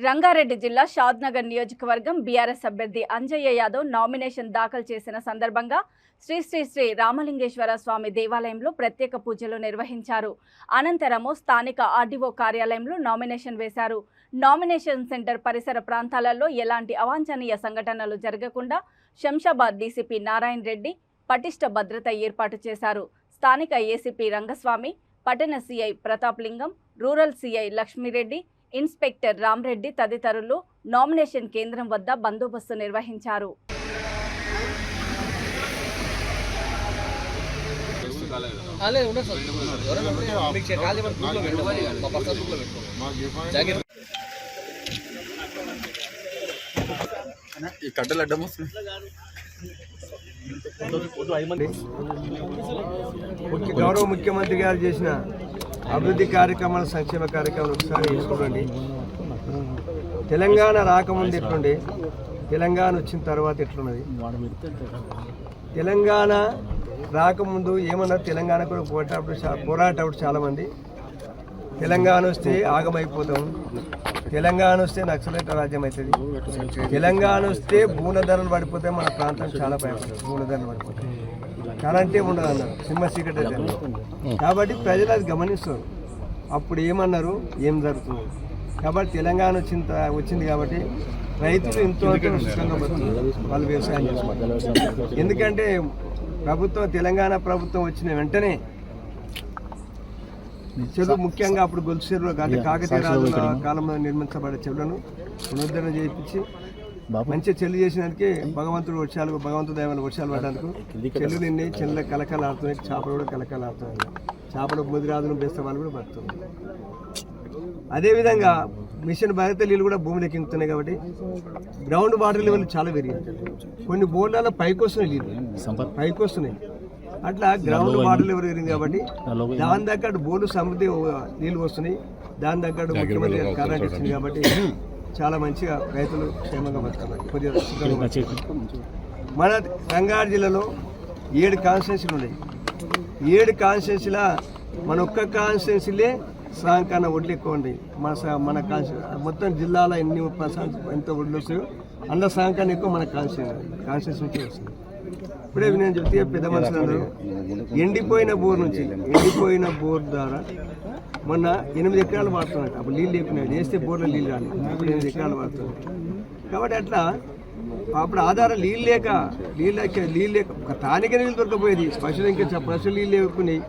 రంగారెడ్డి జిల్లా షాద్నగర్ నియోజకవర్గం బీఆర్ఎస్ అభ్యర్థి అంజయ్య యాదవ్ నామినేషన్ దాఖలు చేసిన సందర్భంగా శ్రీ శ్రీ శ్రీ రామలింగేశ్వర స్వామి దేవాలయంలో ప్రత్యేక పూజలు నిర్వహించారు. అనంతరము స్థానిక ఆర్డీఓ కార్యాలయంలో నామినేషన్ వేశారు. నామినేషన్ సెంటర్ పరిసర ప్రాంతాలలో ఎలాంటి అవాంఛనీయ సంఘటనలు జరగకుండా శంషాబాద్ డీసీపీ నారాయణ రెడ్డి పటిష్ట భద్రత ఏర్పాటు చేశారు. స్థానిక ఏసీపీ రంగస్వామి, పట్టణ సీఐ ప్రతాప్ లింగం, rural CI Lakshmi Reddy, inspector Ram Reddy తదితరులు నామినేషన్ కేంద్రం వద్ద బందోబస్తు నిర్వహించారు. గౌరవ ముఖ్యమంత్రి గారు చేసిన అభివృద్ధి కార్యక్రమాల సంక్షేమ కార్యక్రమాలు ఒకసారి చూడండి. తెలంగాణ రాకముందు ఎట్లుండే, తెలంగాణ వచ్చిన తర్వాత ఎట్లున్నది. తెలంగాణ రాకముందు ఏమన్నారు, తెలంగాణ కూడా పోరాటప్పుడు చాలామంది తెలంగాణ వస్తే ఆగమైపోతాం, తెలంగాణ వస్తే నక్సలైట్ రాజ్యం అవుతుంది, తెలంగాణ వస్తే భూముల ధరలు పడిపోతే మన ప్రాంతం చాలా భయపడుతుంది, భూముల ధరలు పడిపోతాయి, కరెంటే ఉండదు అన్నారు, సింహ చీకటి. కాబట్టి ప్రజలు అది గమనిస్తారు. అప్పుడు ఏమన్నారు, ఏం జరుగుతుంది. కాబట్టి తెలంగాణ వచ్చింది కాబట్టి రైతులు ఎంతో సుఖంగా బతుకుతున్నారు, వాళ్ళు వ్యవసాయం చేసుకుంటారు. ఎందుకంటే తెలంగాణ ప్రభుత్వం వచ్చిన వెంటనే చెరువు, ముఖ్యంగా అప్పుడు గొలుసు చెరువులు అంటే కాకతీయ రాజుల కాలంలో నిర్మించబడే చెరువులను పునరుద్ధరణ చేయించి మంచిగా చెల్లు చేసినందుకే భగవంతుడు దైవాల వర్షాలు పడడానికి చెల్లు నిన్నే చెల్ల కలకలాడుతున్నాయి, చేపలు కూడా కలకలాడుతున్నాయి. చేపలు ముదిరాజును బేస్తే వాళ్ళు కూడా బతుకుతుంది. అదేవిధంగా మిషన్ భగత నీళ్ళు కూడా భూమిలోకి ఎక్కుతున్నాయి కాబట్టి గ్రౌండ్ వాటర్ లెవెల్ చాలా పెరిగింది. కొన్ని బోర్లలో పైకి వస్తున్నాయి, అట్లా గ్రౌండ్ వాటర్ లెవెల్ పెరిగింది. కాబట్టి దాని దగ్గర బోర్డు సమృద్ధి నీళ్ళు వస్తున్నాయి, దాని దగ్గర ముఖ్యమంత్రి కరెంట్ ఇచ్చింది. కాబట్టి చాలా మంచిగా రైతులు క్షేమంగా బతుకున్నారు. కొద్దిగా మన రంగారెడ్డి జిల్లాలో 7 కాన్స్టిట్యున్సీలు ఉన్నాయి. 7 కాన్స్టిట్యున్సీల మన ఒక్క కాన్స్టిట్యున్సీలే సాంకాన ఒడ్లు ఎక్కువ ఉన్నాయి. మన మొత్తం జిల్లాలో ఎంత ఒడ్లు వస్తాయో అందులో సాంకాన ఎక్కువ మన కాన్స్టిట్యున్సీ నుంచి వస్తుంది. ఇప్పుడే నేను చెప్తే పెద్ద మనుషులందరూ ఎండిపోయిన బోర్ ద్వారా మొన్న 8 ఎకరాలు వాడుతున్నారు. అప్పుడు నీళ్ళు లేకున్నాయి, వేస్తే బోర్లో నీళ్ళు రాలి, ఇప్పుడు 8 ఎకరాలు వాడుతున్నారు. కాబట్టి అట్లా అప్పుడు ఆధారం నీళ్ళు లేక ఒక తానికే నీళ్ళు దొరకపోయేది. పశువులు ఇంకా నీళ్ళు లేకున్నాయి.